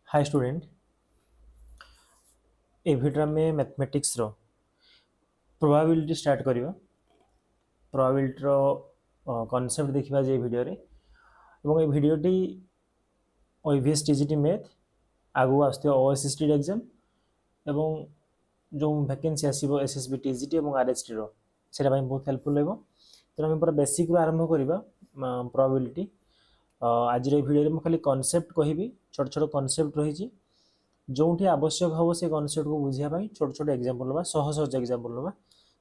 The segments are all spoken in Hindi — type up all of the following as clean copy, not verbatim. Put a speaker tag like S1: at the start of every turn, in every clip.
S1: हाय स्टूडेंट। ए भिडियो में मैथमेटिक्स रो प्रोबेबिलिटी स्टार्ट करिवा। प्रोबेबिलिटी रो कांसेप्ट देखिबा जे भिडियो रे एवं ए भिडियोटी ओईवीएस टीजीटी मैथ आगु आस्ते ओएसएसटी एग्जाम एवं जो वैकेंसी आसीबो एसएसबी टीजीटी एवं आरएसटी रो सेटा ପାଇଁ बहुत हेल्पफुल लेबो। तो हम पूरा बेसिक रो आरंभ करिवा प्रोबेबिलिटी। आज रे भिडियो रे म खाली कांसेप्ट कहिबी, छोट छोट कांसेप्ट रही छी जोठी आवश्यक हम से कनसेप्ट को बुझाई छोट छोट एग्जांपल लबा, सहज एग्जांपल लबा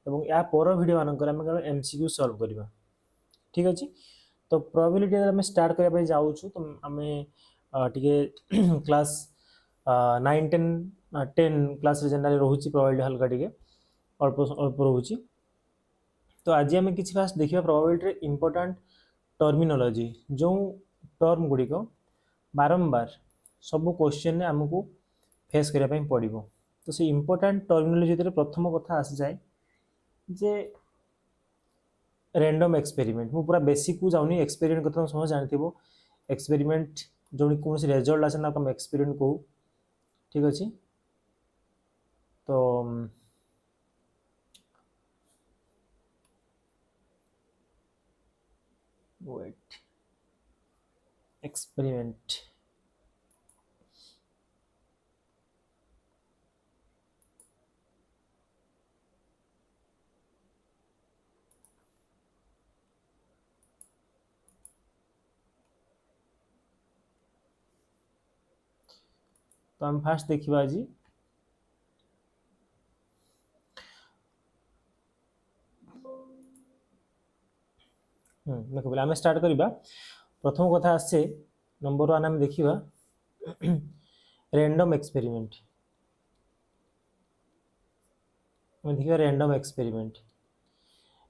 S1: एवं या पर वीडियो मानकर हम केवल एमसीक्यू सॉल्व करबा। ठीक अछि। तो प्रोबेबिलिटी हम स्टार्ट करबा पय जाउ छु। तो हमें टिके क्लास 9 10 10 क्लास रे जनरल रहउची प्रोबेबिलिटी हल्का टिके अल्प अल्प रहउची। तो आज हम किछि फास्ट देखिबा प्रोबेबिलिटी रे इंपोर्टेंट टर्मिनोलॉजी जो टर्म गुडी को बारंबार सब क्वेश्चन ने हमको फेस करिया पय पड़िबो। तो से इंपोर्टेंट टर्मिनोलॉजी रे प्रथम कथा आसी जाय जे रैंडम एक्सपेरिमेंट। मु पूरा बेसिक को जाउनी, एक्सपेरिमेंट कथा समझ जानथिबो। एक्सपेरिमेंट जोनी कोनसी रिजल्ट आसे ना हम एक्सपेरिमेंट को। ठीक अछि। तो वेट एक्सपेरिमेंट तो हम फास्ट देखिबा आज देखो आम स्टार्ट करवा। प्रथम कथा आसे नंबर 1 आम देखिबा रैंडम एक्सपेरिमेंट। हम देखिबा रैंडम एक्सपेरिमेंट।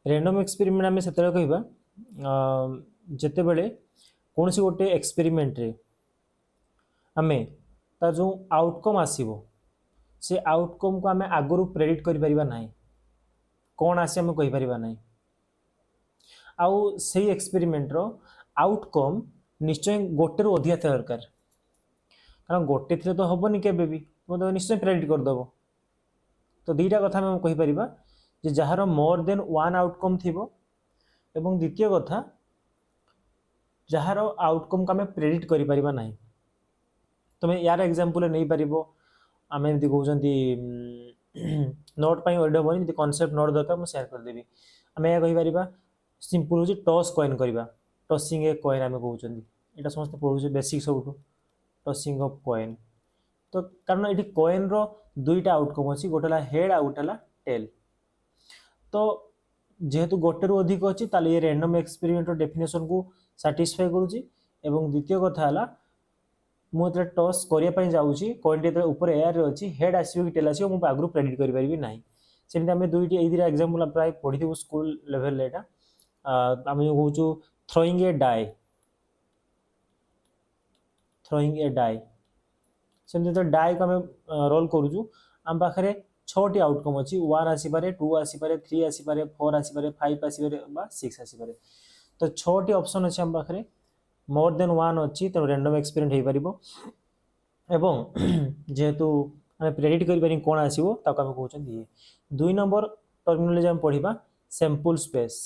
S1: रैंडम एक्सपेरिमेंट आम सेतले कहबा जते बेले कोनसी गोटे एक्सपेरिमेंट रे आमे ता जो आउटकम आसीबो से आउटकम को आमे आगुरु प्रेडिक्ट करि परिबा नाही। कोन आसे हम कहि परिबा नाही। आउ से एक्सपेरिमेंट रो आउटकम निश्चय गोटे रु अधिक था दरकार, कारण गोटे थे तो हेनी के निश्चय प्रेडिक्ट करदेव। तो दुईटा कथा हम कहि परिबा जे जहार मोर देन वन आउटकम थिबो एवं द्वितीय कथा जहार आउटकम को आम प्रेडिक्ट करि परिबा नाही। तुम यार एग्जांपल नहीं पारिबो। आम एमती कहउछंती नोट पई ओडे होनी कांसेप्ट नोट दरकार म शेयर कर देबी। आम या कहि परिबा सिंपल होची टॉस कॉइन करबा। टॉसिंग ए कॉइन आम कहउछंती, एटा समस्त पढुछे बेसिक सबटू टॉसिंग ऑफ कॉइन। तो कारण एठी कॉइन रो दुईटा आउटकम अछि, गोटेला हेड आ गोटेला टेल। तो जेहेतु गोटे रु अधिक अछि ताले ये रैंडम एक्सपेरिमेंट रो डेफिनेशन को सैटिस्फाई करूची। एवं द्वितीय कथा हला मु त टॉस करिया पय जाउची, कॉइन टे ऊपर एयर रे अछि, हेड आसीबो कि टेल आसीबो मु आगु प्रेडिक्ट करि परिबी नाही। सेमते हम दुईटी एई दिरा एग्जांपल प्राय पढिथिबो स्कूल लेवल ले। एटा आम जो कहूँ throwing a die, throwing a die सेमते तो डाई को आम रोल करूँ आम पाखे 6टी आउटकम अच्छी। 1 आसीपारे, 2 आसीपारे, 3 आसीपारे, 4 आसीपारे, 5 आसीपारे बा 6 आसीपारे। तो 6टी ऑप्शन अच्छे आम पाखे मोर देन 1 अच्छी, तो रैंडम एक्सपेरिमेंट हो पारिबो। एवं जेहेतु आम प्रेडिक्ट करि पारि कोन आसीबो ताको आम कहउछन ये। 2 नंबर टर्मिनोलॉजी आम पढिबा सैंपल स्पेस।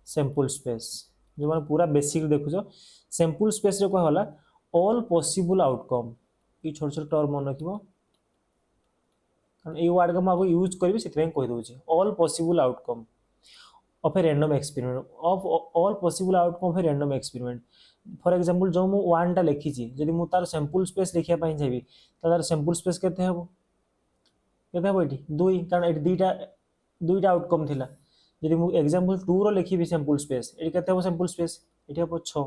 S1: सैंपल स्पेस जो माने पूरा बेसिक देखुछो। सैंपल स्पेस रे कहला ऑल पॉसिबल आउटकम। ई छोट छोट टर्म मन रखिबो, कारण ए वर्ड को हम यूज करबी सेते कहि दोछि। All possible outcome of a random experiment, of all possible outcome of a random experiment. For example जो मु 1 टा लिखी छी, जदि मु तार सैंपल स्पेस लिखिया पय जेबी तार सैंपल स्पेस केते हेबो? केते हेबो एठी 2, कारण एठी दुईटा आउटकम थिला। यदि मु एग्जांपल 2 रो लिखिबी सैंपल स्पेस, एठी केते हेबो सैंपल स्पेस? एठी हेबो 6।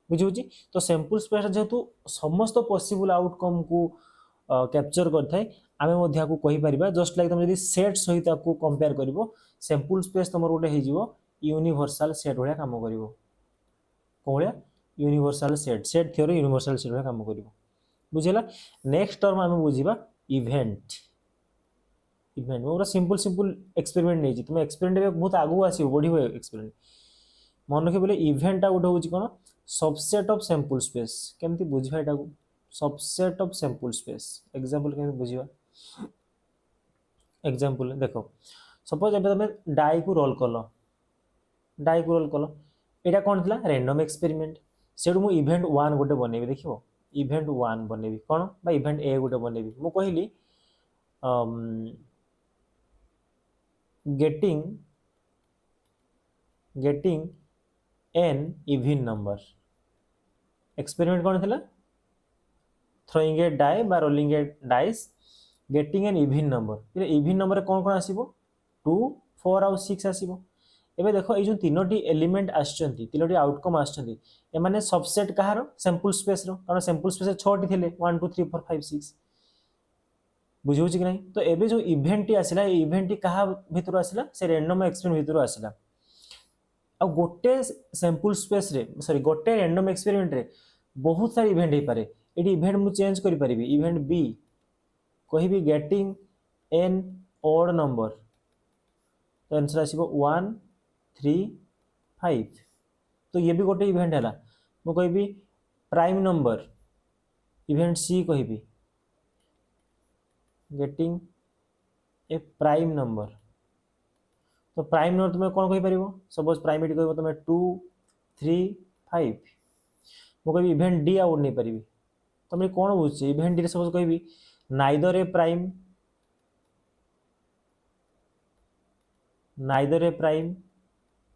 S1: बुझिउची। तो सैंपल स्पेस जेहेतु समस्त पॉसिबल आउटकम को कैप्चर करथाय, आमे मध्य को कहि परिबा जस्ट लाइक तुम यदि सेट सहित को कंपेयर करिवो, सैंपल स्पेस तमर गोटे हे जिवो यूनिवर्सल सेट भलिया काम करिवो। कोलिया universal set, set theory universal set भलिया काम करिवो। बुझिला। नेक्स्ट टर्म आमे बुझिबा इवेंट। इवेंट मोरा सिंपल एक्सपेरिमेंट नै छी। तुम एक्सपेरिमेंट बहुत आगु आसीबो, बढ़िबो एक्सपेरिमेंट मन रखि बोले इवेंट टा गोटे होची कोन सबसेट ऑफ सैंपल स्पेस केमती बुझिबा एटा को subset of sample space example केमती बुझिबा एग्जांपल देखो सपोज एबे तमे डाई को रोल कल एटा कोन थिला रैंडम एक्सपेरिमेंट सेडु मु इवेंट 1 गोटे बनेबी देखिबो इवेंट 1 बनेबी कोन बा इवेंट ए गोटे बनेबी मु कहिली getting an even number experiment कौन थिला थ्रोइंग ए डाई बा rolling a dice getting an even number even number कौन कौन आसीबो 2 4 आउ 6 आसीबो एबे देखो ए जो तीनोटी एलिमेंट आछंती तीनोटी आउटकम आछंती ए माने सबसेट कहार सैंपल स्पेस रो कारण सैंपल स्पेस 6 टी थिले 1 2 3 4 5 6 बुझियो कि नहीं तो एबे जो इवेंट टी आसिला ए इवेंट टी कहा भितर आसिला से रैंडम एक्सपेरिमेंट भितर आसिला आ गोटे सैंपल स्पेस रे सॉरी गोटे रैंडम एक्सपेरिमेंट रे बहुत सारी इवेंट हे पारे एडी इवेंट मु चेंज करि परिबी इवेंट बी कहिबी गेटिंग एन ऑड नंबर तो आंसर आसीबो 1 3 5 तो ये भी गोटे इवेंट हैला मु कहिबी प्राइम नंबर इवेंट सी कहिबी गेटिंग ए प्राइम नंबर तो प्राइम नंबर तुम कौन कहि परिबो सपोज प्राइमेट कहबो तुम 2 3 5 मु कहि इवेंट डी आउट नहीं परिबी तुम कौन बुझे इवेंट डी रे सपोज कहि neither A prime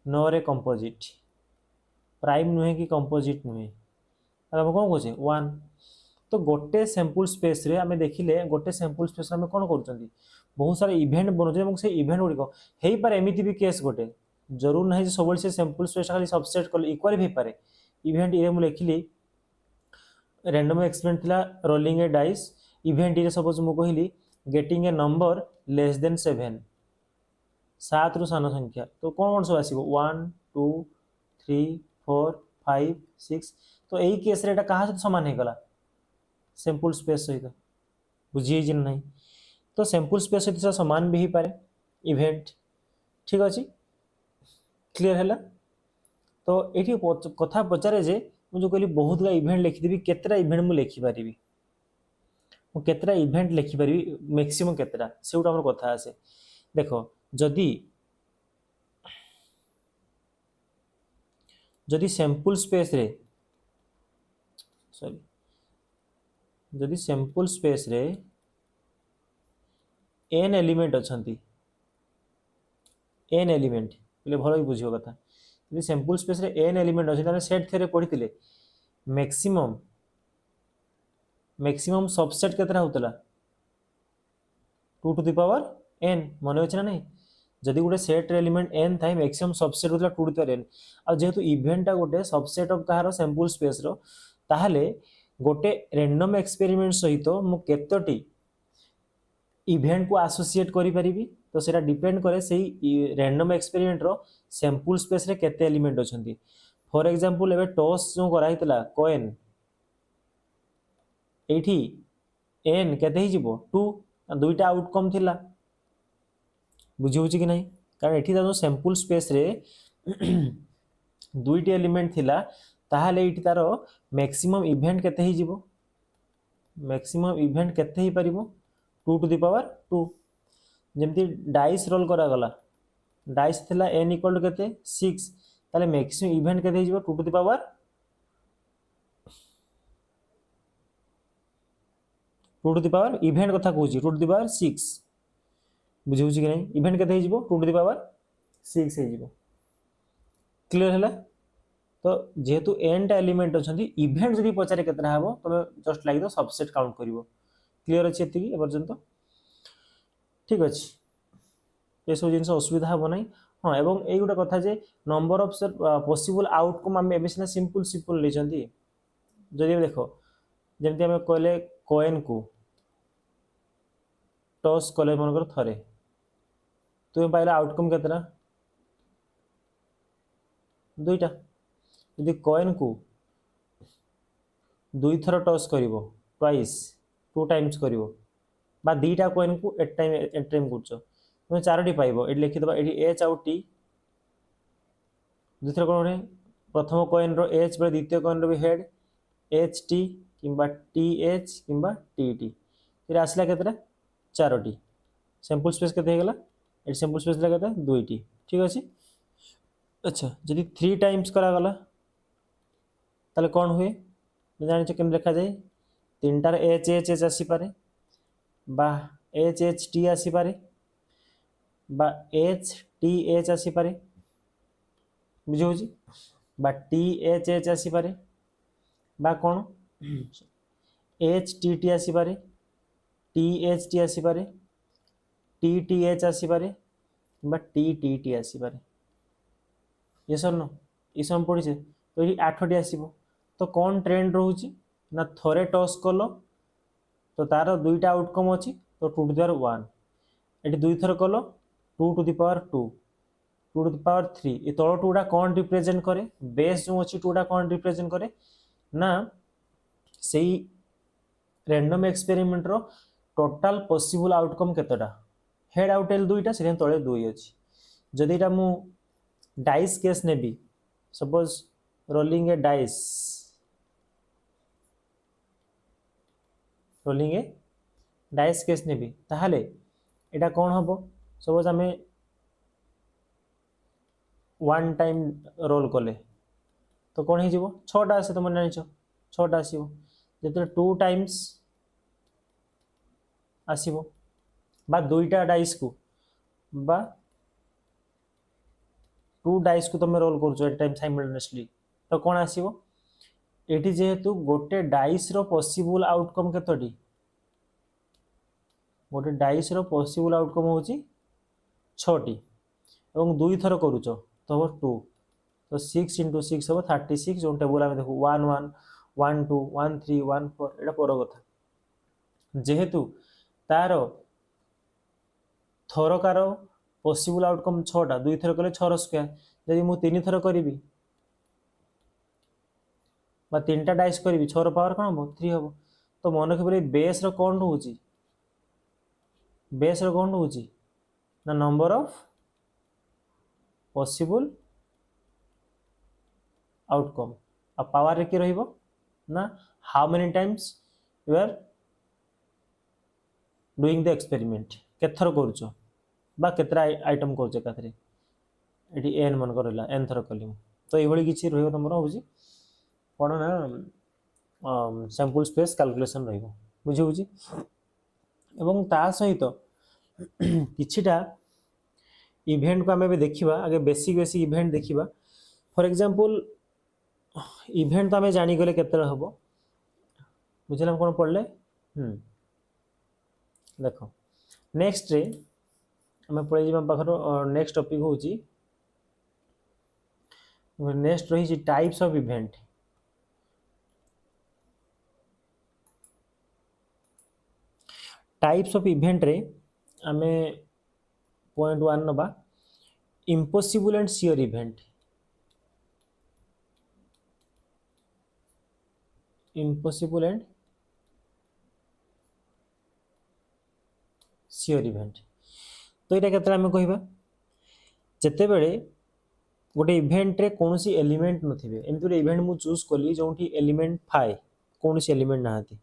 S1: nor a composite prime नुहे कि कंपोजिट नुहे अब कौन कहे 1 तो गोटे सैंपल स्पेस रे आमे देखिले गोटे सैंपल स्पेस रे आमे कोन करचंती बहुत सारा इवेंट बनोजे এবং से इवेंट गुड़िक हेई पारे एमिति भी केस गोटे जरूर नहीं सब से सैंपल स्पेस खाली सबसेट कल इक्वल भी पारे इवेंट ए मु लिखिली रैंडम एक्सपेरिमेंट थिला rolling a dice event A suppose मु कहिली getting a number less than 7 7 रु सान संख्या तो कौन सब आसीबो 1 2 3 4 5 6 तो एई केस रे एटा कहा से समान हे गला सैंपल स्पेस सहित बुझिए जे नहीं तो सैंपल स्पेस सहित समान भी ही पारे इवेंट ठीक अच्छे क्लियर है तो ये कथा पचारे जे मुझे कहली बहुत गा इवेंट लिखिदेवी केतरा इवेंट मुझे लिखिपारि केतरा इवेंट लिखिपारि मैक्सिमम केतरा से गोटे आम कथा आसे देख जदि जदि सैंपल स्पेस रे सॉरी जदि सैंपल स्पेस रे एन एलिमेंट अच्छी एन एलिमेंट बोले भल भी बुझे कथा यदि सैंपल स्पेस रे एन एलिमेंट अच्छे सेट थ्योरी पढ़ी मैक्सिमम मैक्सिमम सबसेट केतरा होतला 2 टू द पावर एन मन अच्छे ना नहीं जदि गोटे सेट एलिमेंट एन थाए मैक्सिमम सबसेट होतला 2 टू द पावर एन आ जेहेतु इवेंटा गोटे सबसेट ऑफ कहार सैंपल स्पेस रो ताहले गोटे रैंडम एक्सपेरिमेंट सहित मु केतोटी इवेंट को एसोसिएट करि परिबी तो सेटा डिपेंड करे सेही रैंडम एक्सपेरिमेंट रो सैंपल स्पेस रे केते एलिमेंट अछंती फॉर एग्जांपल एबे टॉस जो करा हितला कॉइन एठी एन केते ही जिवो 2 दुईटा आउटकम थिला बुझी होची कि नहीं कारण एठी जो सैंपल स्पेस रे दुईटी एलिमेंट थिला ताहाले एठी तारो मैक्सिमम इवेंट केते ही जिवो मैक्सिमम इवेंट केते ही परिबो 2 टू द पावर 2 जेमती डाइस रोल करा गला डाइस थिला n इक्वल टू केते 6 ताले मैक्सिमम इवेंट केते ही जिवो 2 to the power 2 to the power event कथा कहूची 2 टू द पावर 6 बुझी होची कि नहीं इवेंट केते ही जिवो 2 टू द पावर 6 हे जिवो क्लियर हैला तो जेहेतु एन टा एलिमेंट अच्छी इवेंट जब पचारे केतना हबो तुम जस्ट लाइक दो सबसेट काउंट करिवो क्लियर अच्छे एति ए पर्यंत ठीक अच्छे ये सब जिन असुविधा हम ना हाँ एवं ये गोटे कथा जे नंबर ऑफ पॉसिबल आउटकम आम एबे सिना सिंपल सिंपल लेचंती जदि देख जमती आम कहले कॉइन को टॉस कले मनकर थरे तुम पाइला आउटकम केतना दुईटा यदि कॉइन को 2 थर टॉस करिवो ट्वाइस 2 टाइम्स करिवो बा दीटा कॉइन को एट टाइम करछो तुम 4टी पाइबो एटी लिखि दबा एटी एच आउ टी दुथर कोन प्रथम कॉइन रो एच बेले द्वितीय कॉइन रो भी हेड एच टी किंबा टी एच किंबा टी टी फिर आसला केतटा चारोटी सैंपल स्पेस केते हेगला एट सैंपल स्पेस केते दुईटी ठीक अच्छे। अच्छा जदि 3 टाइम्स करागला ताले कौन हुए जानी केम लिखा जाए 3टार एच एच एच आसीपे बा एच एच टी आसीपे बा एच टी एच आसीपे बुझे बा टी एच एच आसीपे बा कौन एच टी टी आसीपे टी एच टी आसीपे टी टी एच आसीपे बा टी टी टी आसीपे ये सर नो ये सब पढ़ी तो ये 8टी आसो तो कौन ट्रेंड रोचे ना थोड़े टॉस कल तो तार दुईटा आउटकम अच्छी तो 2 टू द पावर 1 ये दुई थर कल 2 to the power 2 2 to the power 3 ये तल टूटा कौन रिप्रेजेंट करे बेस जो अच्छी टूटा कौन रिप्रेजेंट करे ना से रैंडम एक्सपेरिमेंट रो टोटाल पॉसिबल आउटकम केतटा हेड आउ टेल दुईटा से तले 2 अच्छी जदि एटा मु dice case navy suppose rolling a dice case नेबी ताहले एटा कौन हम सपोज आम 1 टाइम रोल कले तो कौन हो 6टा आसे तुम जान 6टा आसो जो 2 टाइम्स आसो बा दुईटा डाइस को बा 2 डाइस को तुम रोल कर टाइम साइमल्टेनियसली तो कौन आसो ये जेहेतु गोटे डाइस रो पॉसिबल आउटकम केतोटी गोटे डाइस रो पॉसिबल आउटकम होची 6टी और दुई थर करूच तो हम 2 तो 6 इंटू 6 हम 36 जो टेबल आम देखो 1 1 1 2 1 3 1 4 एटा पर कथा जेहेतु तार थरकार पॉसिबल आउटकम 6टा दुई थर कले 6 स्क्वायर जदि मु 3 थर करी 3टा डाइस करी 6 पावर कौन हम 3 हम तो मन रखिए बेस कौन रोचे बेस कौन रोचे ना नंबर ऑफ पॉसिबल आउटकम आ पावर रे कि रहिबो ना how many times you are doing the experiment केथर करूछ बा केतरा आइटम करूछ एकाथरे एटी एन मन करला एन थर कली तो ये भली किछि रहिबो तमरो होछि कोन ना सैंपल स्पेस कैलकुलेशन रहिबो बुझि बुझि एवं ता सहित किछिटा इवेंट को आम देखा आगे बेसिक बेसिक इवेंट देखा फॉर एग्जांपल इवेंट तो आम जानीगले केत हम बुझे कौन पढ़ले देख नेक्स्ट रे आम पढ़े पाखर नेक्स्ट टॉपिक हूँ नेक्स्ट रही types of event types of event रे आमे पॉइंट 1 नबा impossible and sure event impossible and sure event तो यहाँ केतरा आमे कहबा जते बेले गोटे इवेंट रे कौन सी एलिमेंट नथिबे एमति गोटे इवेंट मु चूज कली जोंठी एलिमेंट फाए कौन सी एलिमेंट नाहाती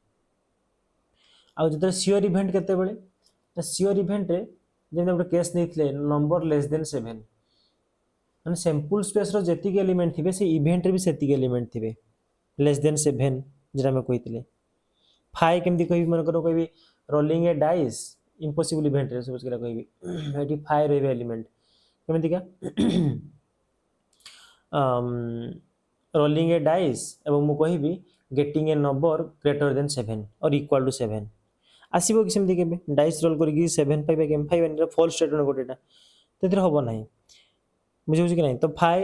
S1: आ जते श्योर इवेंट केते बेले तो श्योर इवेंट रे जेने गोटे केस नैथिले नंबर लेस देन 7 माने सैंपल स्पेस रो जेतिक एलिमेंट थिबे से इवेंट रे भी सेतिक एलिमेंट थिबे लेस देन 7 जेरा में कहितले फाए केमति कहबी मन करो कहबी rolling a dice impossible event रे सपोज केला कहबी एटी फाए रहबे एलिमेंट केमति का रोलिंग ए डाइस एवं मु कहबी getting a number greater than 7 और इक्वल टू 7 आसीबो कि सेमति केबे डाइस रोल करके 7 पाइबा गेम 5 एन फॉल्स स्टेटमेंट गोटेटा तेतिर होबो नाही बुझे बुझे कि नहीं तो फाइ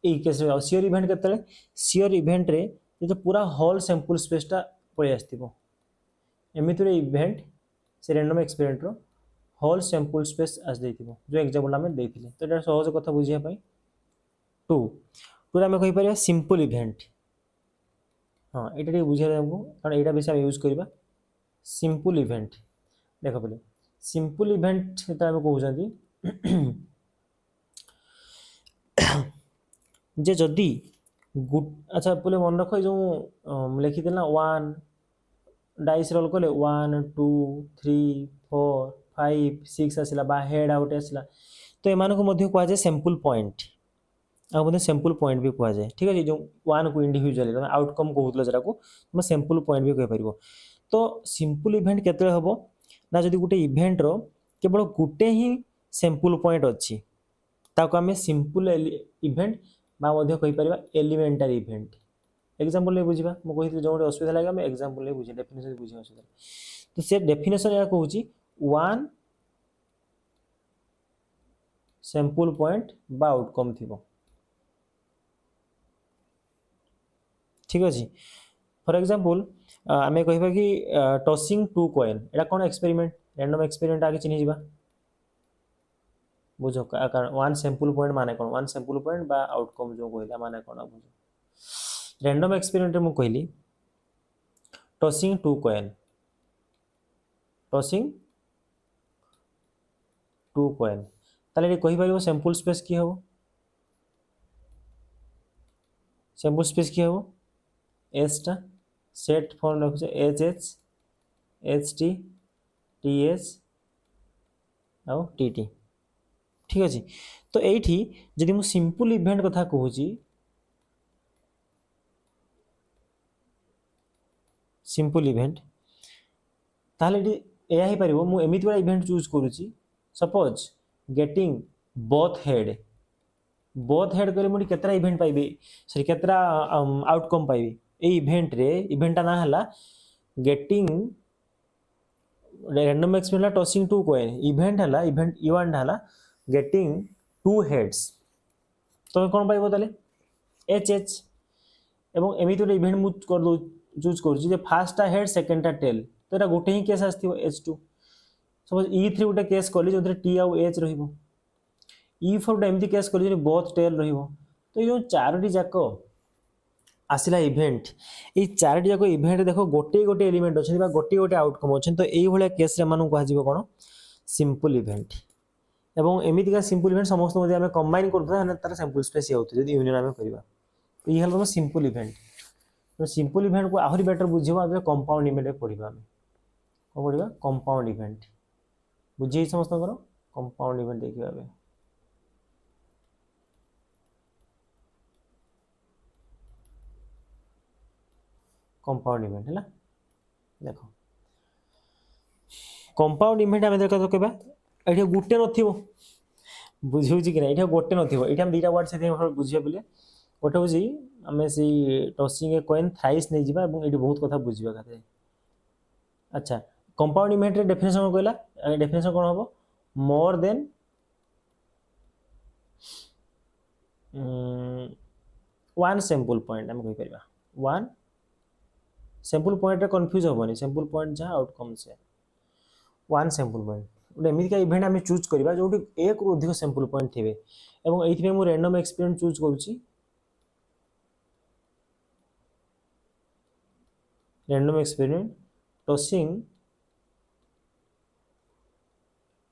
S1: ए केस रे श्योर इवेंट केतले श्योर इवेंट रे जो पूरा होल सैंपल स्पेसटा पळे आस्तिबो एमिति रे इवेंट से रैंडम एक्सपेरिमेंट रो होल सैंपल स्पेस आस देथिबो जो एग्जांपल हम देथिले तो एटा सहज कथा बुझिया पई 2 रे हम कहि परिया सिंपल इवेंट हां एटा बुझिया हमको कारण एटा बेसी हम यूज करबा सिंपल इवेंट देख पहले सिंपल इवेंट एटा हम कहउछंती जे जदी गुड अच्छा बोले मन रख जो लिखी ना 1 डाइस रोल कले 1 2 3 4 5 6 आसला बा हेड आउट आसला तो एमान को मध्य कह जाए सैंपल पॉइंट आ मध्य सैंपल पॉइंट भी कह जाए ठीक है जो 1 को इंडिविजुअली तुम आउटकम कहूल जरा को तुम सैंपल पॉइंट भी कह पार तो सिंपल इवेंट केते हम ना जदि गोटे इवेंट रो केवल गोटे ही सैंपल पॉइंट अच्छी ताको आम सिंपल इवेंट बा मध्य कहि परिबा एलिमेंटरी इवेंट एग्जांपल ले बुझिबा मो कहि जो गोटे असुविधा लागे हम एग्जांपल ले बुझी डेफिनेशन बुझी असुविधा तो से डेफिनेशन या कहूची 1 सैंपल पॉइंट बा आउटकम थिबो ठीक अच्छे फॉर एग्जांपल आम कहवा कि टॉसिंग 2 कॉइन एटा कौन एक्सपेरिमेंट रैंडम एक्सपेरिमेंट आगे चिन्ह जा बुझ कारण 1 सैंपल पॉइंट माने कौन 1 सैंपल पॉइंट बा आउटकम जो कहला माने कौन बुझ रैंडम एक्सपेरिमेंट मु कहली टॉसिंग 2 कॉइन टॉसिंग 2 कॉइन ताले ये कहि परिबो सैंपल स्पेस की हो सैंपल स्पेस की हो एस टा सेट फॉर्म रखुचे H H H T T H आउ टी टी ठीक अच्छे तो ये जदि मु सिंपल इवेंट कथा कहूँ सिंपल इवेंट ताहले या ही पारिबो मु एमिति वाला इवेंट चूज करूची सपोज गेटिंग बोथ हेड करे मुझे केतरा इवेंट पाइबे सॉरी केतरा आउटकम पाइबे ए इवेंट ना हला getting random experiment tossing 2 coin event हला गेटिंग 2 हेड्स तो कौन पाइबो ताले एच एच एवं एमिति वाला इवेंट मु कर दो चूज करूची जे फर्स्ट हेड सेकंड टेल तो एटा गोटे ही केस आस्थिबो H2 सपोज E3 गोटे केस कली जो टी आउ एच रहिबो E4 गोटे एमती केस कली जो बोथ टेल रहिबो तो ये चारोटी जाक आसला इवेंट ये चारोटी जाक इवेंट देखो गोटे गोटे एलिमेंट अच्छे गोटे गोटे आउटकम अच्छे तो ये केस कह कौन सिंपल इवेंट एवं एमतीका सिंपल इवेंट समस्त आम कंबाइन कर सैंपल स्पेस ये होती है यूनियन आम करवा तो ये तुम सिंपल इवेंट तो सिंपल इवेंट को आहरी बेटर बुझे कंपाउंड इवेंट पढ़ा आम कौन पढ़ा कंपाउंड इवेंट बुझे समस्त कंपाउंड इवेंट देखिए आम कंपाउंड इवेंट है देख कंपाउंड इवेंट आम देखा कहवा ये गोटे न बुझे कि ना ये गोटे न ये दुटा वर्ड से बुझे बोले गोटे हूँ आम से टॉसिंग ए कॉइन थ्राइस नहीं जावा ये बहुत कथा बुझा खाते अच्छा कंपाउंड इवेंट रे डेफिनेशन कहला डेफिनेशन कौन हम more than one sample point आम कही पार वन सैंपल पॉइंट कन्फ्यूज हेनी सैंपल पॉइंट जहाँ आउटकम से वन सैंपल पॉइंट गोटे एमतीका इवेंट आम चूज करवा जो एक रु अधिक सैंपल पॉइंट थे ये मुझे रैंडम एक्सपेरिमेंट चूज करुच्ची random experiment tossing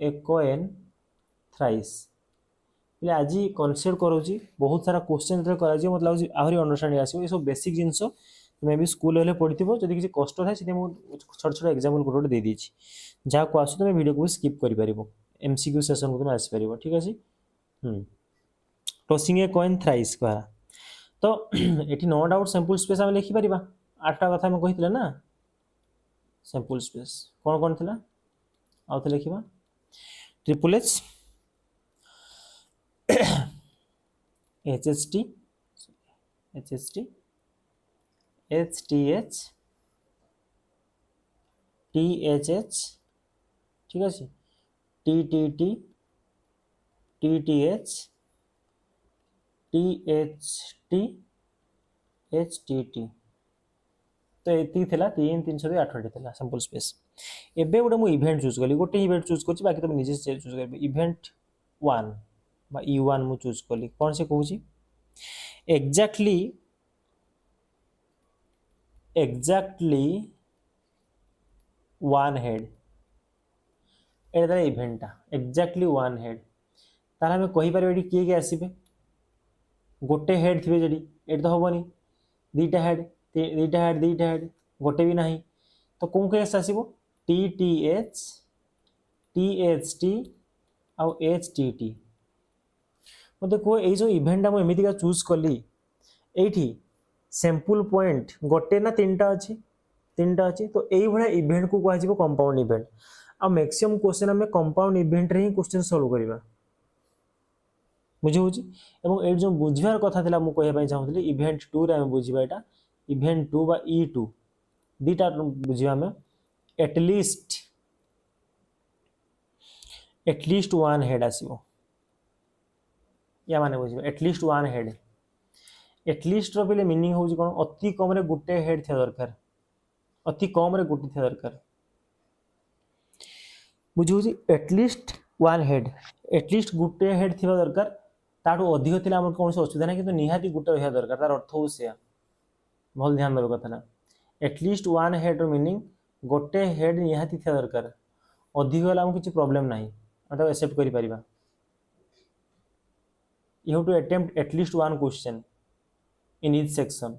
S1: a coin thrice आज कनसेप्ट करोची बहुत सारा क्वेश्चन कर मतलब आहरी अंडरस्टैंडिंग आसो ये सब बेसिक जिनस तुम्हें भी स्कूल लेवल पढ़ी जब किसी कष्ट थाए छोट छोट एग्जाम्पल गोटे गोटे दे जहाँ को आस तुम वीडियो को स्किप कर एमसीक्यू सेशन को तुम आसपार ठीक अच्छे टॉसिंग ए कॉइन थ्राइस कह तो ये नो डाउट सैंपल स्पेस आम लिखिपर 8टा कथा आम कही ना सैंपल स्पेस कौन कौन थी आउ थे लिखा triple H HHT HHT HTH THH ठीक अच्छे TTT TTH THT HTT तो ये थी 3 3 8 सैंपल स्पेस एबे गोटे मुझे इवेंट चूज कली गोटे इवेंट चूज कर बाकी तुम निजे चूज कर इवेंट 1 बा E1 मु चूज कली कौन से कहूँ एक्जाक्टली वन हेड ये इवेंटा एक्जाक्टली वन हेड तार आम कहीपर ये किए किए आसबे गोटे हेड थे जी एट तो हेनी दीटा हेड दीटा हेड गोटे भी नहीं तो कौन केस आसो टी टी एच टी आउ एच टी टी मत कह ये जो इवेंटा मुझे चूज कली ये सैंपल पॉइंट गोटे ना तीन टा अच्छी तो ये इवेंट को कह कंपाउंड इवेंट आ मैक्सिमम क्वेश्चन आम कंपाउंड इवेंट रे ही क्वेश्चन सॉल्व करवा बुझे ये जो बुझार कथा था मुझे कहना चाहूँगी इवेंट टू रे बुझा यहाँ इवेंट टू बा ई टू दीटा बुझा आम एटलिस्ट वन हेड आसो या माने बुझे एटलिस्ट वन हेड एटलिस्ट रे मीनिंग हूँ कौन अति कम रे गोटे हेड थी दरकार अति कम रे गोटे थी दरकार बुझे एटलिस्ट वन हेड एटलिस्ट गोटे हेड थी दरकार ताठू अधिक थी कौन असुविधा ना कि निहाती गोटे रहा दरकार तार अर्थ हूँ से भल ध्यान देव कथा एटलिस्ट वन हेड मीनिंग गोटे हेड निहाती थी दरकार अधिक है किसी प्रोब्लेम ना एक्सेप्ट कर you have to attempt at least one question in each section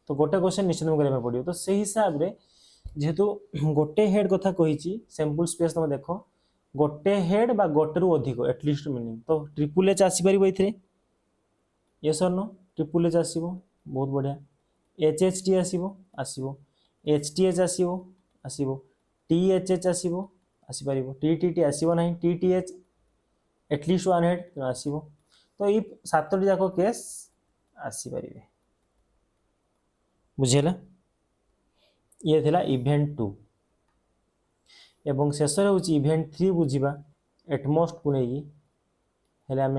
S1: तो गोटे क्वेश्चन निश्चित करने पड़ो तो से हिसाब से जेहेतु गोटे हेड कथा कही सैंपल स्पेस तुम देख गोटे हेड बा गोटे रु अधिक एटलिस्ट मीनिंग तो ट्रिपल एच आसीपर ये यस और नो ट्रिपल एच आसो बहुत बढ़िया एच एच टी आसो एच टी एच आसो टी एच एच आसपार टी टी टी आसो ना T T H at least one head आसो तो ये सातटी जाक केस आसीपर बुझेगा ये थिला इवेंट टू एवं शेष हूँ इवेंट थ्री बुझा एटमोस्ट को लेकिन हेले आम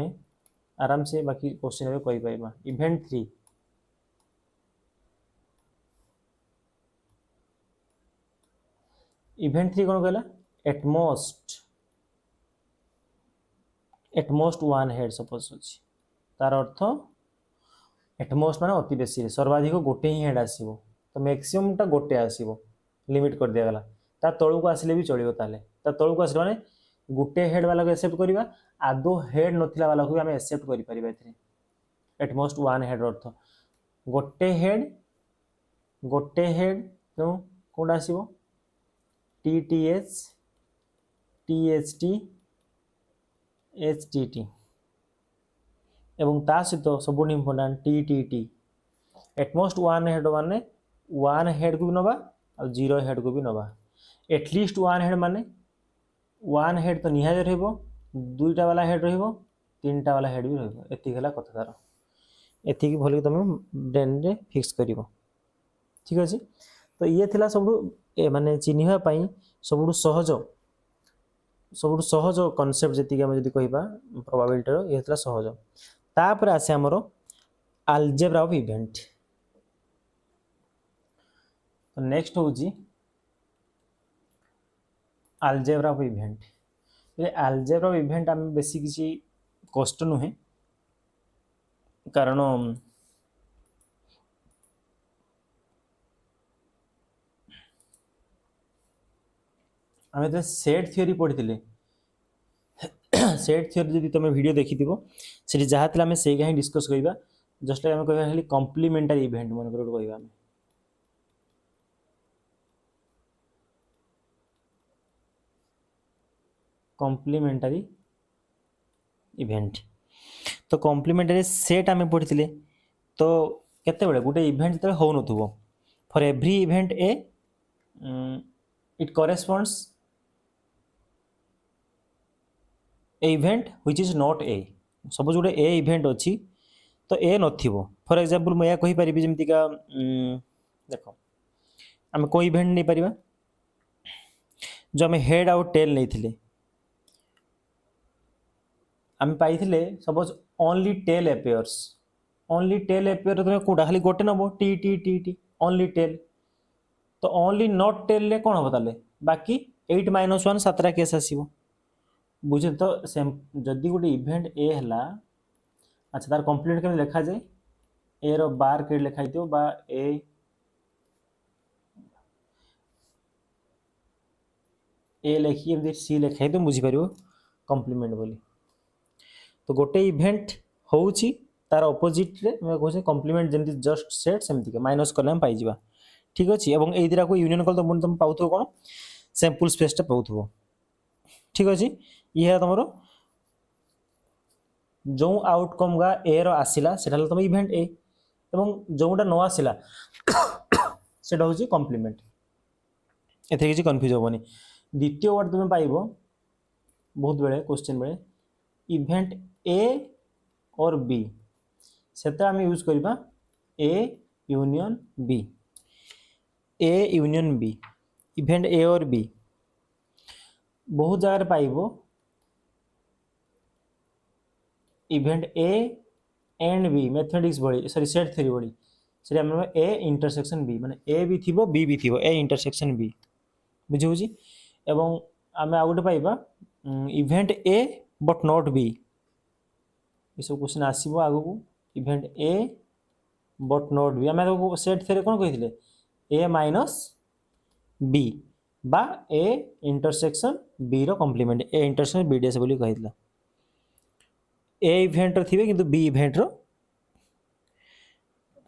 S1: आराम से बाकी क्वेश्चन कहीपर इवेंट थ्री कौन कहला एटमोस्ट वन हेड सपोज अच्छी तार अर्थ एटमोस्ट माने अति बेसी सर्वाधिक गोटे ही हेड आसो तो मैक्सिमम टा गोटे आसो लिमिट कर दिया गला ता तळु को आसिले भी चलिबो ताले ता तळु को आसिले माने गोटे हेड वाला को एक्सेप्ट करबा आदो हेड नथिला वाला को भी हम एक्सेप्ट करि परिबा एथरे एटमोस्ट वन हेड अर्थ गोटे हेड तो कोड आसीबो T T H T H T T एवं ता सहित सब important T T T at most one head माने वन हेड को भी नवा और जीरो हेड को भी नवा एटलिस्ट वन हेड माने वन हेड तो निहाय रहिबो दुईटा वाला हेड रहिबो तीनटा वाला हेड भी रहिबो एति हला कथा तार एति की भली तुम ब्रेन रे फिक्स करिवो ठीक अछि तो ये थिला सब माने चिन्हिबा पई सब सहज कॉन्सेप्ट जति हम जति कहिबा प्रोबेबिलिटी रो ये थिला सहज तापर आसे हमरो अलजेब्रा ऑफ इवेंट तो नेक्स्ट होजी अलजेब्रा ऑफ इवेंट ये अलजेब्रा ऑफ इवेंट आम बेसी किसी कष्ट नुहे कारण आम तो सेट थियोरी पढ़ी सेट थियोरी जब तुम वीडियो देखी से जहाँ थी आम से ही डिस्कस करवा जस्ट लाइक आम कह कम्प्लीमेंटारी इवेंट मन कर कह कम्प्लीमेंटारी इवेंट तो कम्प्लीमेंटारी सेट आम पढ़ी तो केते गोटे इवेंट जो हो न for every event A it corresponds A event which is not A suppose गोटे ए इवेंट अच्छी तो ए नथिबो फॉर एग्जांपल मैं कहि परिबी जेमतिका देखो आम को इवेंट नहीं परिबा जो आम हेड आउ टेल नहीं थिले आम पाइथिले सपोज ओनली टेल अपियर तुम कोडा खाली गोटे नबो T T T T only tail तो ओनली नॉट टेल ले कौन हम ताले बाकी 8-1 सातटा केस आसीबो बुझे तो सेम जदि गोटे इवेंट ए हला अच्छा तार कंप्लीट के लिखा जाए ए रो बार के लिखाई दियो बा ए लिखी एम सी लिखाई तो बुझी पारिबो कंप्लीमेंट बोली तो गोटे इवेंट होउची तार ऑपोजिट रे मैं कहूँ कॉम्प्लीमेंट जमी जस्ट सेट सेमती माइनस कले हम पाइबा ठीक अच्छे और ये दुटा को यूनियन कले तो तुम पाथ कौन सैंपल स्पेसटा पाथ ठीक अच्छे ये तुम जो आउटकम गा ए रो आसिला सेटा तुम इवेंट ए एवं जोटा न आसिला सेटा हूँ कॉम्प्लीमेंट एथे किसी कन्फ्यूज हेनी द्वितीय वर्ड तुम पाइब बहुत बेले क्वेश्चन बेले इवेंट ए और बी से आम यूज करवा A union B A union B event A और बी बहुत जगह पाइब event A and B mathematics बड़ी सॉरी सेट थ्योरी बड़ी से ए इंटरसेक्शन बी माने ए भी थी बी भी थी ए इंटरसेक्शन बी बुझे एवं आम आ गए पाइबा event A but not B ये सब क्वेश्चन आसो आग को event A but not B आम सेट थ्योरी कौन कही ए माइनस बी बा ए इंटरसेक्शन बी रो कॉम्प्लीमेंट ए इंटरसेक्शन बी डी एस बोली कही ए इवेंट थे कि बी इवेंट रो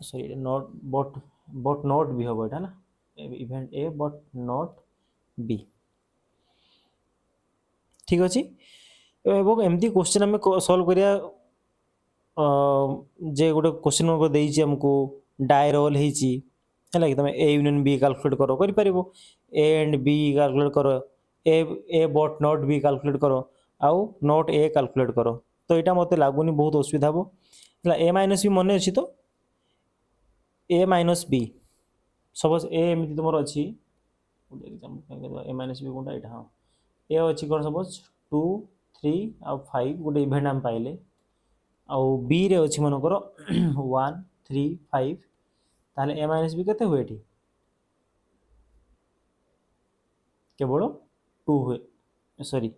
S1: sorry not but not B हम यहाँ ना event A but not B ठीक अच्छे एमती क्वेश्चन आम सल्व करिया जे गोटे क्वेश्चन मार्क देछि हमको डाई रोल है कि तुम ए यूनियन बी कैलकुलेट कर ए एंड बी कैलकुलेट कर ए बट नॉट बी कैलकुलेट कर आउ नॉट ए कैलकुलेट कर तो यहाँ मत लगुनि बहुत असुविधा हम ए माइनस बी मन अच्छी तो ए माइनस बी सपोज ए एमती तुम अच्छी ए माइनस बी कौन यहाँ हाँ ए अच्छी कौन सपोज 2 3 आउ 5 गोटे इवेंट आम पाइले आउ बी रे अच्छी मनकर 1 3 5 ताले ए माइनस बी केते हुए केवल 2 हुए सॉरी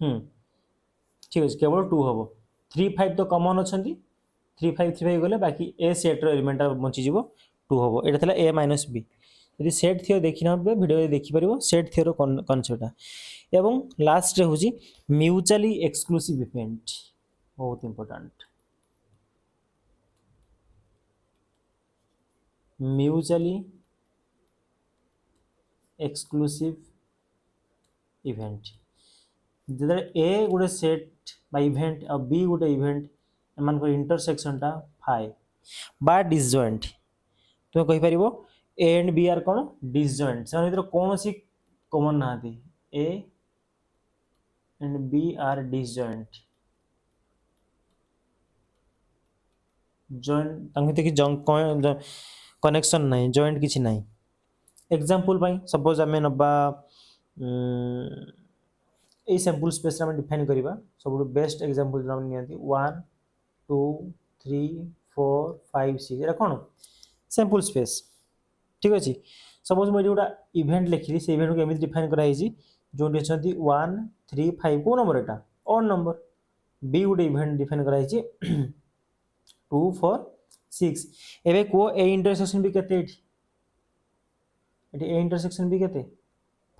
S1: ठीक अच्छे केवल 2 हम 3 5 तो कमन अच्छा 3 5 3 5 गले बाकी ए सेट्र एलिमेंटा बचीज 2 हम यहाँ था ए माइनस बी यदि सेट थियो देखी ना वीडियो देखिपर सेट थियो कनसेप्ट एवं लास्ट हूँ म्यूचुअली एक्सक्लूसिव इवेंट बहुत इंपोर्टेंट म्यूचुअली एक्सक्लूसिव इवेंट जो ए गोटे सेट बा इवेंट और बी गोटे इवेंट एम इंटरसेक्शनटा फाइ बा डिसजॉइंट तुम कहीपर ए एंड बी आर कौन डिसजॉइंट से कौन सी कॉमन ना A and B are disjoint joint connection ना जॉइंट किसी ना एग्जांपल सपोज आम नबा ये सैंपल स्पेस आम डिफाइन करवा सब बेस्ट एग्जांपल जो नियंती 1 2 3 4 5 6 ये कौन सैंपल स्पेस ठीक अच्छे सपोज मुझे गोटा इवेंट लिखी से इवेंट को एम डिफाइन कराई जो 1 3 5 कौ नंबर यहाँ ऑड नंबर बी गोटे इवेंट डिफाइन कराई 2 4 6 एवं कह ए इंटरसेक्शन भी केते ए इंटरसेक्शन भी केते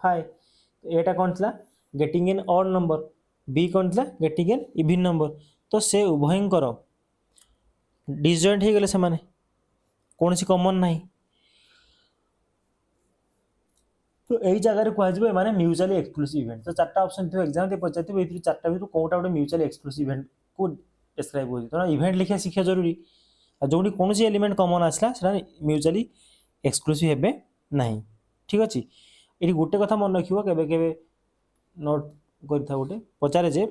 S1: 5 एटा कौन था getting an odd number B कौन था गेटिंग एन इवन नंबर तो से उभयंकर डिसजॉइंट हो गले से माने कौन सी कॉमन ना तो यही जगह कह माने म्यूचुअली एक्सक्लूसिव इवेंट तो 4टा ऑप्शन थी एग्जाम पचार ये 4टा भर कौटा गोटे म्यूचुअली एक्सक्लूसिव इवेंट को डिस्क्राइब हो तो इवेंट लिखा शिक्षा जरूरी जो कौन सी एलिमेंट कॉमन आसला से म्यूचुअली एक्सक्लूसिव हे ना ठीक अच्छे ये गोटे कथा मन रखियो केबे नोट करता गोटे पचारे जे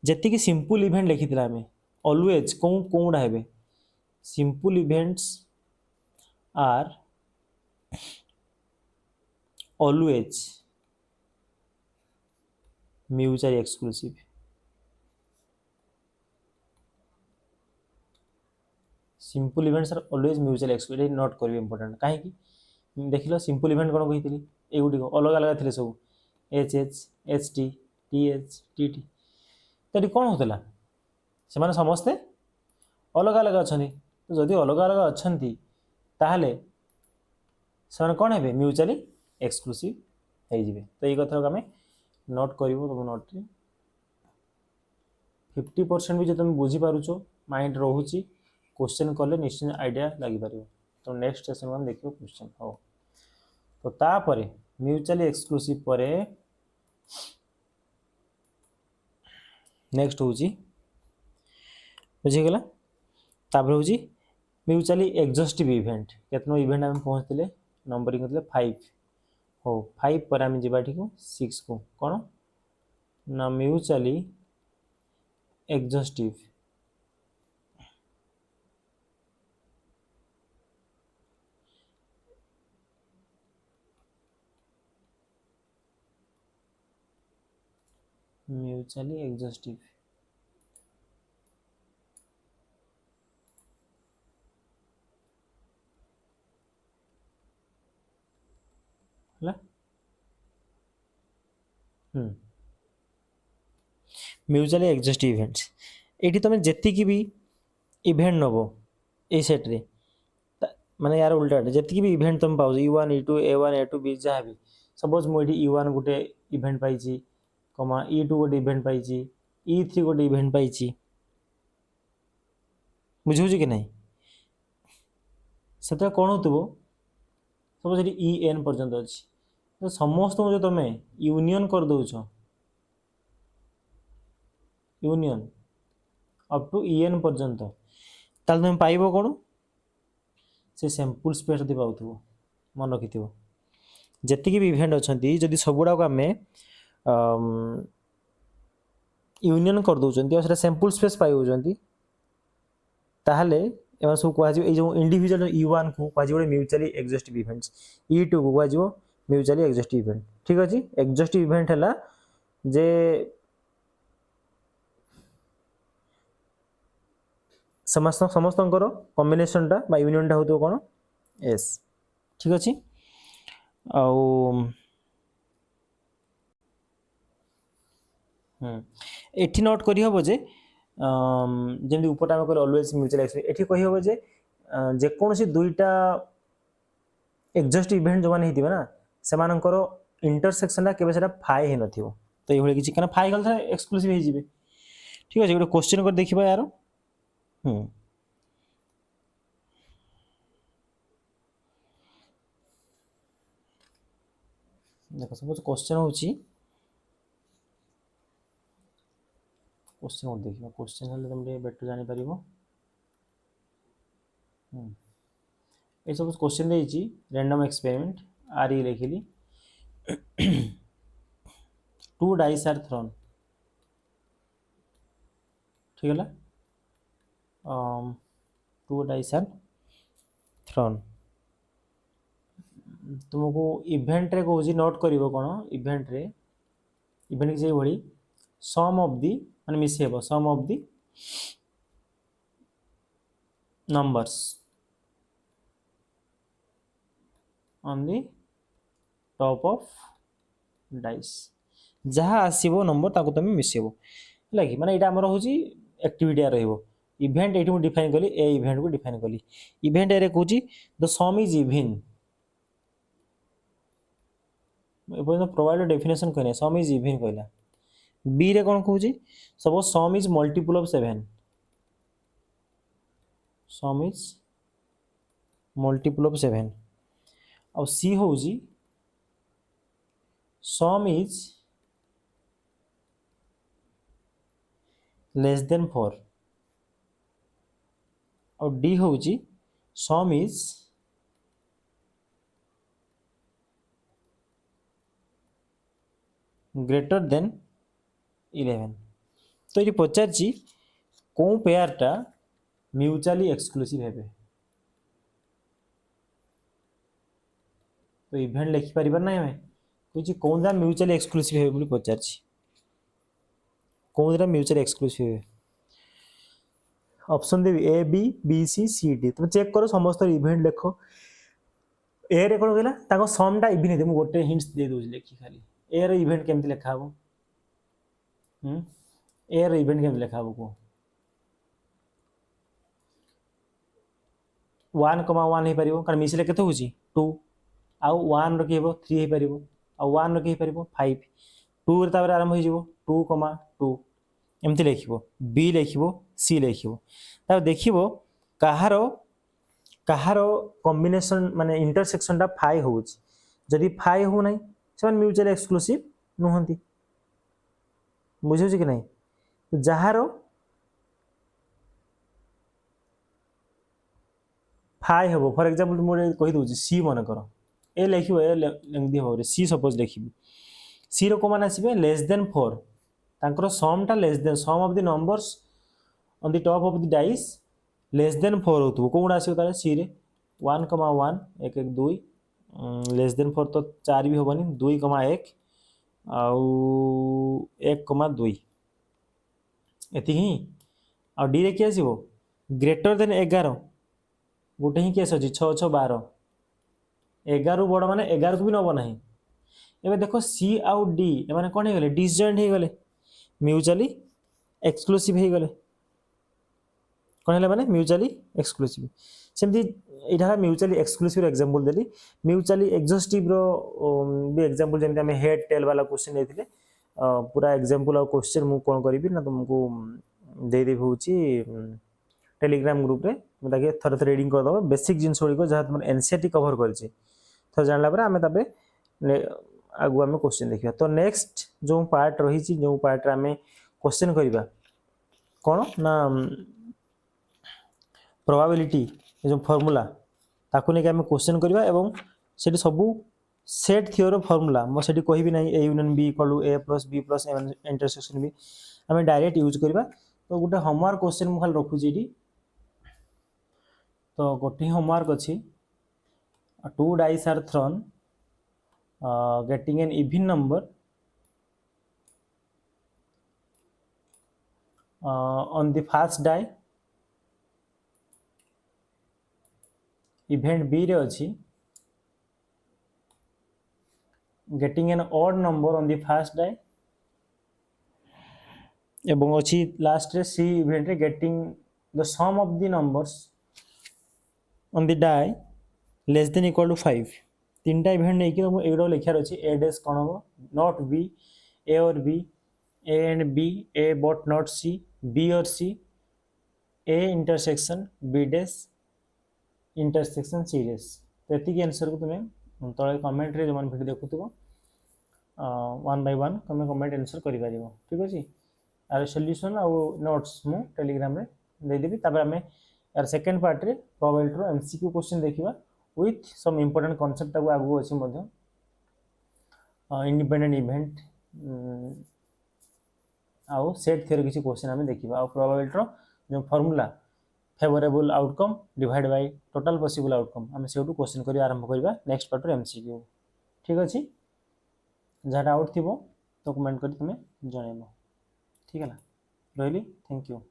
S1: जेतिकी सिंपल इवेंट लिखी आम ऑलवेज कौड़ा हे simple events are always mutually exclusive simple events are always mutually exclusive not करिवे इंपोर्टेंट कहीं देख लो सिंपल इवेंट कौन कही ये गुटिक अलग अलग थे सब H H H T T H T T तो कौन होता से समस्ते अलग अलग अच्छा तो जदि अलग अलग अच्छा ताहले से कौन है म्यूचुअली एक्सक्लूसिव हो तो ये कथा आम नोट करूँ तुम नोट 50% भी जो तुम बुझी पारुछ माइंड रोचे क्वेश्चन कले निश्चित आइडिया लगी पार। तो नेक्स्ट सेशन में देखिए क्वेश्चन हो। तो तापर म्यूचुअली एक्सक्लूसिव पर नेक्स्ट हूँ बुझीगला। तापर हूँ म्यूचुअली एक्सॉस्टिव इवेंट केतनो इवेंट आम पहुँचते नंबरिंग करते 5 हो 5 पर आम जावा ठीक 6 को कौन ना म्यूचुअली एक्सॉस्टिव म्यूचुअली एक्सॉस्टिव है म्यूचुअली एक्सॉस्टिव इवेंट्स ये तुम जी भी इवेंट नब ए सेट्रे माने यार उल्टा जी भी इवेंट तुम पाओ E1 E2 A1 A2 B जहाँ भी सपोज मुझे E1 गोटे इवेंट पाई कमा E2 गोटे इवेंट पाई E3 गोटे इवेंट पाई बुझे कि नहीं से कौन हो सपोज ये EN पर्यंत अच्छी तो समस्त जो तुम यूनियन कर दौच यूनियन अप टू EN पर्यंत ताल तुम पाइब कौन से सैंपल स्पेस यदि पाऊ मन रखि जी भी इवेंट अच्छा जदि सबुड़ा को आम यूनियन कर दौरान सैंपल स्पेस पाई ताहले एम सब कह जो इंडिविजुअल E1 को कह गोटे म्यूचुअली एक्सॉस्टिव इवेंट्स E2 को कह म्यूचुअली एक्सॉस्टिव इवेंट ठीक अच्छे एक्सॉस्टिव इवेंट है जे समस्त कॉम्बिनेशन टा यूनियन टा हो कौन एस ठीक अच्छे एठी नोट करी हबो जे जमी उपटा में ऑलवेज म्यूचुअल एक्सपेक्ट एठी कही हबो जे जेकोसी दुईटा एक्सॉस्टिव इवेंट जो माने हिथिबे ना सेमानकर इंटरसेक्शन टा केबे सेटा फाई हे नथिबो तो ये किसी कहना फाई गल एक्सक्लूसिव हे जिवे ठीक अच्छे गोटे क्वेश्चन कर देखिबा यार देखो सपोज क्वेश्चन होची क्वेश्चन और देखिए क्वेश्चन हेल्ले तुम बेटर जानी पारिबो ये सब क्वेश्चन देइची रैंडम एक्सपेरिमेंट आर लिखिली 2 डाइस आर थ्रोन ठीक है 2 डाइस आर थ्रोन तुमको इवेंट रे कहूँ नोट कर कौन इवेंट रे इवेंट से भाई सम ऑफ दी माने मिसेब sum of the numbers on the top of dice जहाँ आसो नंबर ताको तुम मिसेब है कि माने यहाँ आमर हूँ एक्टिविटी रहिबो इवेंट ये डिफाइन कली ए इवेंट को डिफाइन कली इवेंट ए कहूँ the some is even provide definition कहना सम इज इवन कहला बी रे कौन कहूँ suppose some is multiple of 7 some is multiple of 7 और सी हूँ सम इज लेस देन 4 और डी हूँ सम इज ग्रेटर देन 11 तो ये पचार कौ पेयरटा म्यूचुअली एक्सक्लूसिव है तो इवेंट लिखिपार ना आम कह कौन दा म्यूचुअली एक्सक्लूसिव है पचार कौन दा म्यूचुअली एक्सक्लूसिव है ऑप्शन देवी A B B C C D तुम चेक करो समस्त इवेंट लिख ए रे कौन कहला समटा इवेंट है मुझे गोटे हिंट्स दे दूसरी लिखी खाली ए रो इवेंट केमती लिखा हम ए रो इवेंट केमती लिखा हम कह 1,1 हो पार कारण मिसले के हूँ 2 आउ 1 रखी 3 हो पार आउ 1 रखी 5 2 आरंभ हो 2,2 एमती लिखिबो बी लिखिबो सी लिखिबो ता देखिबो कहार कहार कॉम्बिनेशन माने इंटरसेक्शन टा फाइ होउची जदि फाइ हो नाही से म्यूचुअली एक्सक्लूसिव नुहंती बुझे कि नहीं जहार फाइ हम फॉर एग्जांपल मुझे कही दूसरी सी मन कर ए लिख लेंदी भाव सी सपोज लिखी सी रो कौन आसवे लेस देन 4 तांकर सम टा less than sum of the numbers on the top of the dice less than 4 होतु कोन आसीबो तारे सी रे 1,1 1 1 2 लेस देन 4 तो 4 भी होबनी 2,1 आउ 1,2 एति ही आ डी रे कि आसीबो ग्रेटर देन 11 गोटे ही केस अच्छी 6 6 12 11 बड़ माने 11 को भी नब ना एबे देखो सी आउ डी एमाने कौन हो गले डिसजॉइंट हो गले म्यूचुअली एक्सक्लूसिव हो गले कौन है माने म्यूचुअली एक्सक्लूसिव सेमती इटा म्यूचुअली एक्सक्लूसिव एग्जांपल देली म्यूचुअली एग्जॉस्टिव रो भी एग्जांपल जेमती हमें हेड टेल वाला क्वेश्चन देथिले पूरा एग्जांपल और क्वेश्चन मु कोन करबी ना तुमको दे देबी होची टेलीग्राम ग्रुप रे मुझे थर थर रीडिंग कर दो बेसिक जिनस गुड़िक जहाँ तुम एनसीईआरटी कवर कर थर जानला आम आगु आम क्वेश्चन देखा तो नेक्स्ट जो पार्ट रही जो पार्ट आम क्वेश्चन करवा कौन ना प्रोबेबिलिटी जो फॉर्मूला ताकू नहीं आम क्वेश्चन करवा एवं से सबू सेट थियोर फॉर्मूला मुझे कहबी ना A union B equal to A plus B plus intersection B आम डायरेक्ट यूज करवा तो गोटे होमवर्क क्वेश्चन मुझे खाली रखुची तो गोटे होमवर्क अच्छी 2 dice are thrown getting an even number on the first die event B रे अच्छी getting an odd number on the first die एवं अच्छी लास्ट रे C event रे getting the sum of the numbers on the die less than equal to 5 तीन टा इवेंट नहीं कि एगुड़ा लिखार अच्छे ए डैश कौन हम नॉट बी ए और B A and B A but not C B और C A intersection B dash intersection C dash तो ये आंसर को तुम्हें तले कमेंट रे जो वीडियो देखुव 1 by 1 तुम कमेंट आंसर कर ठीक अच्छे यार सॉल्यूशन आउ नोट्स मु टेलीग्राम रे देदेवी आम यार सेकेंड पार्ट रे प्रोबेबिलिटी एमसीक्यू क्वेश्चन देखा with some important concept को आगु अच्छी इंडिपेंडेंट इवेंट आउ सेट थियोरी किसी क्वेश्चन आम देखा आउ प्रोबेबिलिटी जो formula favourable outcome divide by total possible outcome आम से क्वेश्चन कर आरंभ करवा नेक्स्ट पार्ट एमसीक्यू ठीक अच्छे जहाँ डाउट थी तो कमेंट कर तुम्हें जनइब ठीक है रही थैंक यू।